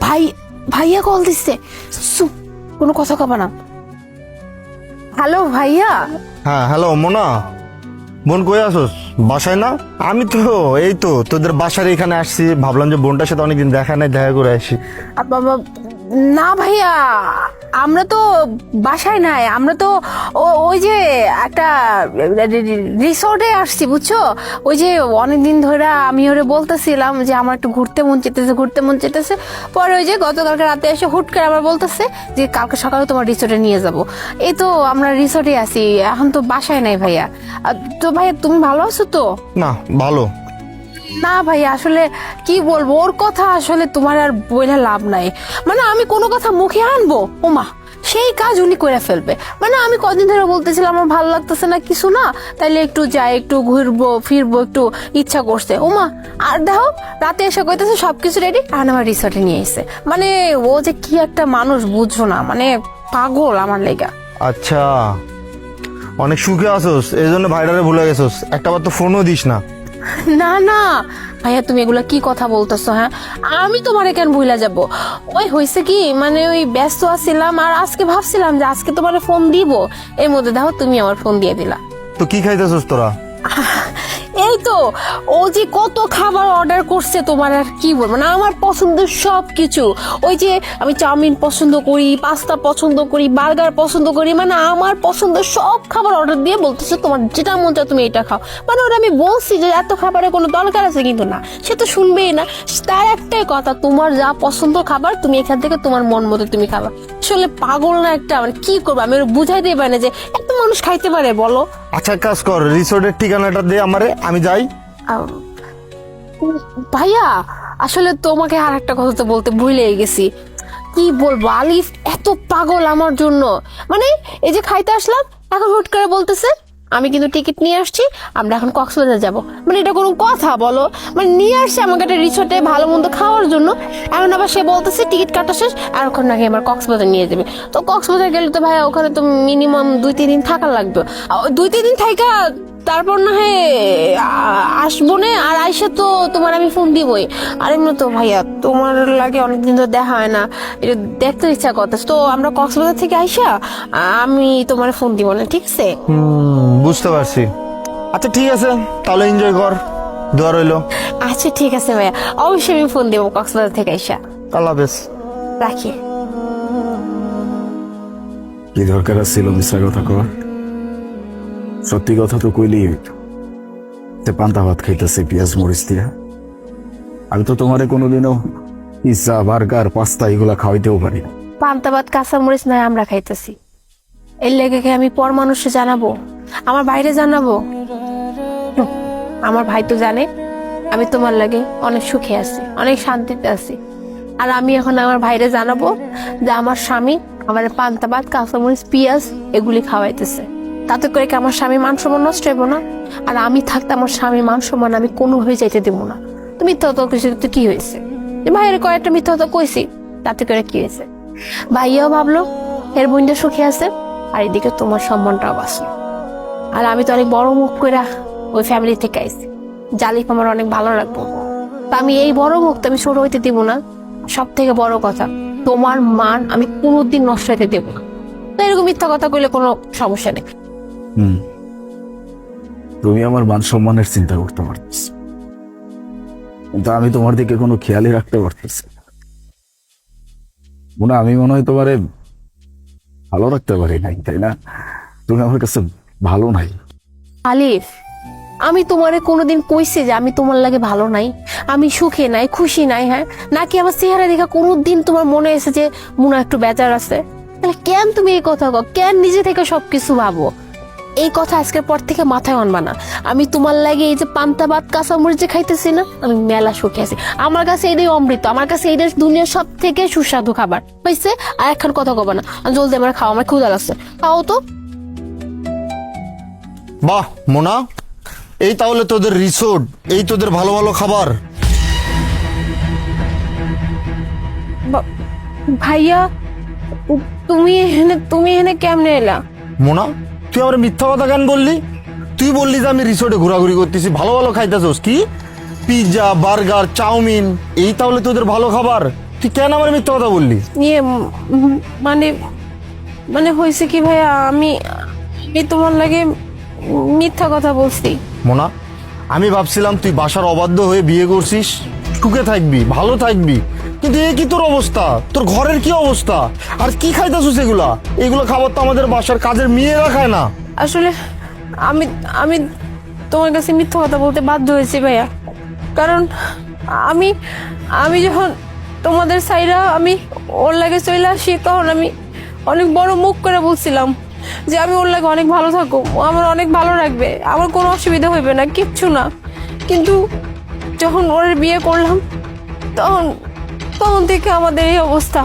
ভাই ভাইয়া কল দিচ্ছে, চুপ, কোনো কথা কবা না। হ্যালো ভাইয়া। হ্যাঁ হ্যালো মোনা, বোন কই আসোস? বাসায় না? আমি তো এই তো তোদের বাসার এখানে আসছি, ভাবলাম যে বোনটার সাথে অনেকদিন দেখা নাই, দেখা করে আসি। বাবা, না ভাইয়া, আমরা তো বাসায় নাই, আমরা তো ওই যে একটা রিসোর্টে আসছি বুঝছো। ওই যে অনেকদিন ধরে আমি ওরে বলতেছিলাম যে আমার একটু ঘুরতে মন চেতেছে। পরে ওই যে গতকালকে রাতে এসে হুট করে আবার বলতেছে যে কালকে সকালে তোমার রিসোর্টে নিয়ে যাব। এই তো আমরা রিসোর্টে আছি, এখন তো বাসায় নাই ভাইয়া। তো ভাইয়া তুমি ভালো আছো তো? না ভালো না ভাই, আসলে কি বলবো, ওর কথা আসলে তোমার আর বইলে লাভ নাই। মানে আমি কোনো কথা মুখে আনবো, ওমা সেই কাজ উনি করে ফেলবে। মানে আমি কদিন ধরে বলতেছিলাম আমার ভালো লাগতেছে না কিছু না, তাইলে একটু যাই, একটু ঘুরবো ফিরবো, একটু ইচ্ছা করছে, ওমা আর দেখো রাতে এসে কইতেছে সবকিছু রেডি আর আমার রিসর্টে নিয়ে এসে। মানে ও যে কি একটা মানুষ বুঝছো না, মানে পাগল আমার লেগা। আচ্ছা, অনেক সুখে আসোস এই জন্য ভাইটারে ভুলে গেছোস, একটা বার তো ফোনও দিস না। না না ভাইয়া, তুমি এগুলা কি কথা বলতেছো? হ্যাঁ, আমি তোমারে কেন ভুলা যাব? ওই হয়েছে কি, মানে ওই ব্যস্ত আছিলাম, আর আজকে ভাবছিলাম যে আজকে তোমারে ফোন দিব, এর মধ্যে দেখো তুমি আমার ফোন দিয়ে দিলা। তো কি খাইতেছোস তোরা? এই তো ও যে কত খাবার অর্ডার করছে, তোমার আর কি বলবো না, আমার পছন্দের সব কিছু। ওই যে আমি চাউমিন পছন্দ করি, পাস্তা পছন্দ করি, বার্গার পছন্দ করি, মানে আমার পছন্দের সব খাবার অর্ডার দিয়ে বলতেছে তোমার যেটা মন চায় তুমি এটা খাও। মানে ওরা আমি বলছি যে এত খাবারের কোনো দরকার আছে, কিন্তু না, সে তো শুনবেই না। তার একটাই কথা, তোমার যা পছন্দ খাবার তুমি এখান থেকে তোমার মন মতো তুমি খাবার। আসলে পাগল না একটা, মানে কি করবো আমি ওরা বুঝাইতে পারি না যে এত মানুষ খাইতে পারে বলো। আচ্ছা কাজ কর, রিসোর্টের ঠিকানাটা দে আমারে, আমি যাই। আম, ভাইয়া আসলে তোমাকে আর একটা কথা তো বলতে ভুলেই গেছি। কি বলবো, আলিফ এত পাগল আমার জন্য। মানে এই যে খাইতে আসলাম, এখন হুট করে বলতেছে আমি কিন্তু টিকিট নিয়ে আসছি, আমরা এখন কক্সবাজার যাব। মানে এটা কোনো কথা বলো? মানে নিয়ে আসছে আমাকে একটা রিসোর্টে ভালো মন্দ খাওয়ার জন্য, এখন আবার সে বলতেছে টিকিট কাটা শেষ আর ওখানে নাকি আমার কক্সবাজার নিয়ে যাবে। তো কক্সবাজার গেলে তো ভাইয়া ওখানে তো মিনিমাম 2-3 দিন থাকা লাগবে। 2-3 দিন থাকা তারপর না হয় আসবো না, আর আইসা তো তোমার আমি ফোন দিবই। আর এমনি তো ভাইয়া তোমার লাগে অনেকদিন তো দেখা হয় না, এটা দেখতে ইচ্ছা করতেছে। তো আমরা কক্সবাজার থেকে আইসা আমি তোমার ফোন দিব না, ঠিক আছে? বুঝতে পারছি। আচ্ছা ঠিক আছে, তাহলে এনজয় কর, দোয়া রইলো। আচ্ছা ঠিক আছে ভাইয়া, অবশ্যই আমি ফোন দিব কক্সবাজার থেকে আইসা। আল্লাহ হাফেজ। রাখি। কি দরকার ছিল মিশ্রা কথা কওয়া? সত্যি কথা তো কইলেই হইতো। পান্তা ভাত খাইতেছে পেঁয়াজ মরিচ দিয়া। আমি তো তোমারে কোনোদিনও পিৎজা বার্গার পাস্তা এগুলা খাওয়াইতেও পারি না। পান্তা ভাত কাঁচামরিচ নয় আমরা খাইতেছি, এর লেগে কি আমি পর মানুষে জানাবো, আমার বাইরে জানাবো? হুঁ, আমার ভাই তো জানে আমি তোমার লাগে অনেক সুখে আছি, অনেক শান্তিতে আছি। আর আমি এখন আমার ভাইরে জানাবো যে আমার স্বামী আমার পান্তা ভাত কাঁচামরিচ পেঁয়াজ এগুলি খাওয়াইতেছে। তাতে করে কি আমার স্বামী মান সম্মান নষ্ট হইব না? আর আমি থাকতে আমার স্বামী মান সম্মান আমি কোনোভাবে যাইতে দেবো না। তো মিথ্যা কথা কিছু তো কি হয়েছে, ভাইয়ের কয়েকটা মিথ্যা কথা কইছি, তাতে করে কি হয়েছে? ভাইয়াও ভাবলো এর বোনটা সুখে আছে, আর এদিকে তোমার সম্মানটাও বাঁচলো। আর আমি তো অনেক বড় মুখ করে ওই ফ্যামিলি থেকে আইছি, জালিফ আমার অনেক ভালো লাগবো। তা আমি এই বড় মুখ তো আমি ছোট হইতে দিব না। সব থেকে বড় কথা, তোমার মান আমি কোনোদিন নষ্ট হইতে দেবো না। তো এরকম মিথ্যা কথা কইলে কোনো সমস্যা নেই। তুমি আমার মান সম্মানের চিন্তা করতে পারতেছ, কিন্তু আমি তোমার দিকে কোনো খেয়ালই রাখতে পারতেছি না। মনে আমি মনে হয় তোমারে ভালো রাখতে পারি নাই, তাই না? তুমি আমার কাছে ভালো নাই। আলিফ, আমি তোমারে কোনোদিন কইছি যে আমি তোমার লাগে ভালো নাই, আমি সুখে নাই, খুশি নাই? হ্যাঁ, নাকি আমার চেহারা দেখা কোনোদিন তোমার মনে এসে যে মুনা একটু বেজার আছে? তাহলে কেন তুমি এই কথা কও? কেন নিজে থেকে সবকিছু ভাবো? এই কথা আজকের পর থেকে মাথায় আনবা না। আমি তোমার লাগে এই যে পান্তা ভাত কাঁচামরিচ যে খাইতেছি না, আমি মেলা সুখে আছি। আমার কাছে এটাই অমৃত, আমার কাছে এইটা দুনিয়ার সব থেকে সুস্বাদু খাবার হয়েছে। আর এখন কথা কবা না, জলদি আমার খাও, আমার ক্ষুধা লাগছে, খাও তো। বাহ মোনা, এই তাহলে তোদের রিসোর্ট, এই তোদের ভালো ভালো খাবার। ভাইয়া তুমি এখানে কেমনে এলা? মোনা, তুই আমার মিথ্যা কথা কেন বললি? তুই বললি যে আমি রিসোর্টে ঘোরাঘুরি করতেছি, ভালো ভালো খাইতেছোস, কি পিৎজা বার্গার চাউমিন, এই তাহলে তোদের ভালো খাবার? তুই তুই কেন আমার মিথ্যা কথা বললি? ইয়ে মানে মানে হয়েছে কি ভাইয়া, আমি আমি তোমার লাগে মিথ্যা কথা বলছি। মোনা, আমি ভাবছিলাম তুই বাসার অবাধ্য হয়ে বিয়ে করছিস, সুখে থাকবি, ভালো থাকবি, কিন্তু এ কি তোর অবস্থা? তোর ঘরের কি অবস্থা? আর কি খাইতেছিস এগুলা? এগুলো খাবার তো আমাদের বাসার কাজের মেয়েরা খায় না। আসলে আমি আমি তোমার কাছে মিথ্যা কথা বলতে বাধ্য হয়েছি ভাইয়া, কারণ আমি আমি যখন তোমাদের সাইরা আমি ওর লাগে চলে আসি, তখন আমি অনেক বড় মুখ করে বলছিলাম যে আমি ওর লাগে অনেক ভালো থাকবো, ও আমার অনেক ভালো রাখবে, আমার কোনো অসুবিধা হইবে না, কিচ্ছু না। কিন্তু যখন ওর বিয়ে করলাম, তখন তখন থেকে আমাদের এই অবস্থা।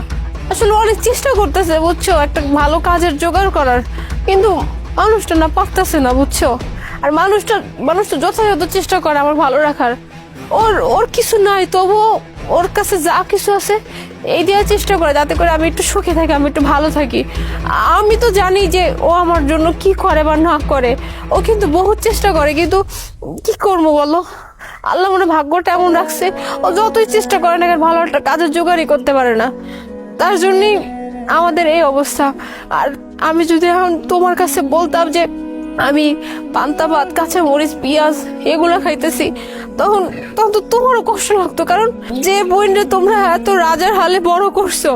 আসলে অনেক চেষ্টা করতেছে বুঝছো একটা ভালো কাজের জোগাড় করার, কিন্তু মানুষটা না পারতেছে না বুঝছো। আর মানুষটা যথাযথ চেষ্টা করে আমার ভালো রাখার, ওর ওর কিছু নাই, তবুও ওর কাছে যা কিছু আছে এই দেওয়ার চেষ্টা করে, যাতে করে আমি একটু সুখে থাকি, আমি একটু ভালো থাকি। আমি তো জানি যে ও আমার জন্য কি করে বা না করে, ও কিন্তু বহুত চেষ্টা করে, কিন্তু কি করবো বলো, আল্লাহ মনে হয় ভাগ্যটা এমন রাখছে, ও যতই চেষ্টা করে না কেন ভালো একটা কাজের জোগাড়ই করতে পারে না। তার জন্যই আমাদের এই অবস্থা। আর আমি যদি এখন তোমার কাছে বলতাম যে আমি পান্তা ভাত, কাঁচা মরিচ, পেঁয়াজ এগুলো খাইতেছি, তখন তখন তো তোমারও কষ্ট লাগতো, কারণ যে বোনরে তোমরা এত রাজার হালে বড় করছো,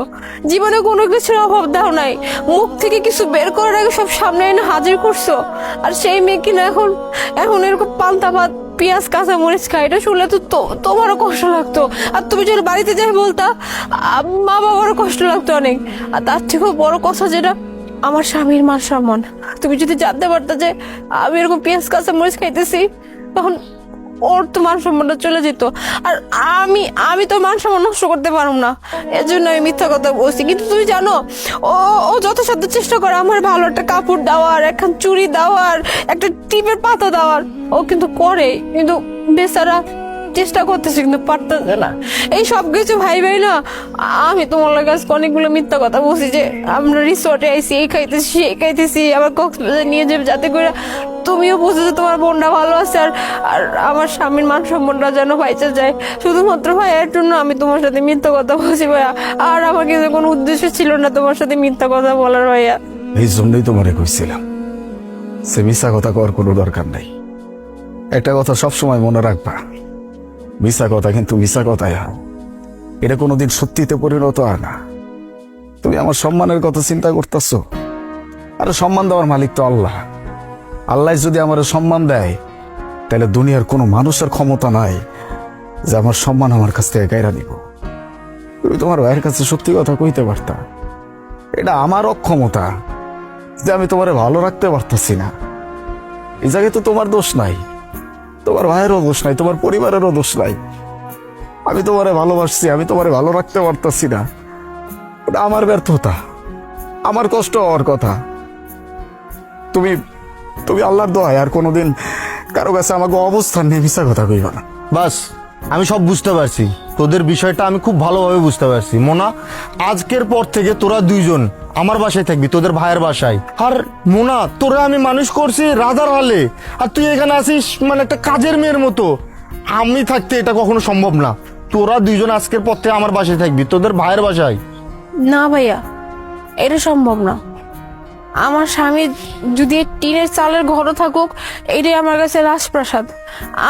জীবনে কোনো কিছুর অভাব দাও নাই, মুখ থেকে কিছু বের করার আগে সব সামনে এনে হাজির করছো, আর সেই মেয়ে কিনা এখন এখন এরকম পান্তা ভাত, পেঁয়াজ, কাঁচা মরিচ খাই, এটা শুনলে তো তোমারও কষ্ট লাগতো। আর তুমি যদি বাড়িতে যাই বলতা, মা বাবারও কষ্ট লাগতো অনেক। আর তার থেকেও বড় কথা যেটা, আমার স্বামীর মান সম্মান, তুমি যদি জানতে পারতা যে আমি এরকম পেঁয়াজ, কাঁচা মরিচ খাইতেছি, তখন ওর তো মান সম্মানটা চলে যেত। আর আমি আমি তো মান সম্মান নষ্ট করতে পারবো না, এর জন্য আমি মিথ্যা কথা বলছি। কিন্তু তুমি জানো, ও ও যথাসাধ্য চেষ্টা করে আমার ভালো একটা কাপড় দেওয়ার, একখান চুড়ি দেওয়ার, একটা টিপের পাতা দেওয়ার, ও কিন্তু করে, কিন্তু বেচারা চেষ্টা করতেছে কিন্তু পারতেছে না। এই সব কিছু ভাই ভাই না, আমি তোমার কাছে অনেকগুলো মিথ্যা কথা বলছি যে আমরা রিসোর্টে আইসি, এই খাইতেছি, এই খাইতেছি, আবার কক্সবাজার নিয়ে যাবে, যাতে করে তুমিও বুঝো যে তোমার বোনটা ভালো আছে, আর আর আমার স্বামীর মান সম্মানটা যেন বাইচা যায়। শুধুমাত্র ভাইয়ের জন্য আমি তোমার সাথে মিথ্যা কথা বলছি ভাইয়া, আর আমার কিন্তু কোনো উদ্দেশ্য ছিল না তোমার সাথে মিথ্যা কথা বলার ভাইয়া। এই জন্যই তোমারে কইছিলাম সে মিশা কথা কর কোনো দরকার নাই। একটা কথা সবসময় মনে রাখবা, মিশা কথা কিন্তু মিশা কথাই হয়, এটা কোনোদিন সত্যিতে পরিণত হয় না। তুমি আমার সম্মানের কথা চিন্তা করতেছো, আরে সম্মান দেওয়ার মালিক তো আল্লাহ। আল্লাহ যদি আমার সম্মান দেয়, তাহলে দুনিয়ার কোনো মানুষের ক্ষমতা নাই যে আমার সম্মান আমার কাছ থেকে গাইরা নিব। তুমি তোমার ভাইয়ের কাছে সত্যি কথা কইতে পারতা, এটা আমার অক্ষমতা যে আমি তোমারে ভালো রাখতে পারতাছি না। এই জায়গায় তো তোমার দোষ নাই, তোমার ভাইয়েরও দোষ নাই, তোমার পরিবারেরও দোষ নাই। আমি তোমারে ভালোবাসছি, আমি তোমারে ভালো রাখতে পারতাছি না, ওটা আমার ব্যর্থতা, আমার কষ্ট হওয়ার কথা। তুমি তুমি আল্লাহর দোহাই আর কোনোদিন কারো কাছে আমাকে অবস্থান নিয়ে মিশা কথা কইবা না। বাস, আমি সব বুঝতে পারছি, তোদের বিষয়টা আমি খুব ভালোভাবে বুঝতে পারছি। মোনা, আজকের পর থেকে তোরা দুইজন আমার বাসায় থাকবি, তোদের ভাইয়ের বাসায়। আর মোনা, তোরা আমি মানুষ করছি রাজার হালে, আর তুই এখানে আসিস মানে একটা কাজের মেয়ের মতো। আমি থাকতে এটা কখনো সম্ভব না। তোরা দুইজন আজকের পর থেকে আমার বাসায় থাকবি, তোদের ভাইয়ের বাসায়। না ভাইয়া, এটা সম্ভব না। আমার স্বামী যদি টিনের চালের ঘরও থাকুক, এটাই আমার কাছে রাজপ্রাসাদ।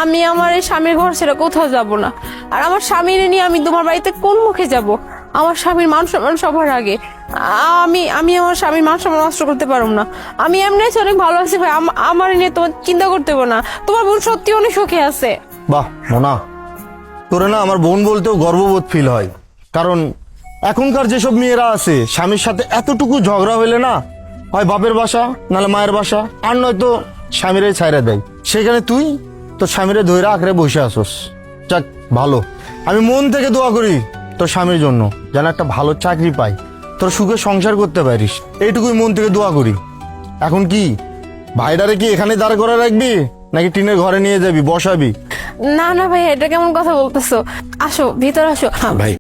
আমি আমার এই স্বামীর ঘর ছেড়ে কোথাও যাব না। আর আমার স্বামীর নিয়ে আমি তোমার বাড়িতে কোন মুখে যাব? আমার স্বামীর মান সম্মান সবার আগে। আমি আমি আমার স্বামীর মান সম্মান নষ্ট করতে পারবো না। আমি এমনি অনেক ভালো আছি ভাই, আমার নিয়ে তোমার চিন্তা করতে হবে না। তোমার বোন সত্যি অনেক সুখে আছে। বাহ মোনা, তোরে না আমার বোন বলতেও গর্ববোধ ফিল হয়। কারণ এখনকার যেসব মেয়েরা আছে, স্বামীর সাথে এতটুকু ঝগড়া হইলে না হয় বাপের বাসা, নাহলে মায়ের বাসা, আর নয়তো স্বামীরে ছাইরা দেয়। সেখানে তুই তোর স্বামীরে ধৈরা আঁকড়ে বসে আসোস। যাক ভালো, আমি মন থেকে দোয়া করি তোর স্বামীর জন্য যেন একটা ভালো চাকরি পাই, তোর সুখে সংসার করতে পারিস, এইটুকুই মন থেকে দোয়া করি। এখন কি ভাইডারে কি এখানে দাঁড় করে রাখবি, নাকি টিনের ঘরে নিয়ে যাবি, বসাবি? না না ভাই, এটা কেমন কথা বলতেছো? আসো ভিতর আসো। ভাই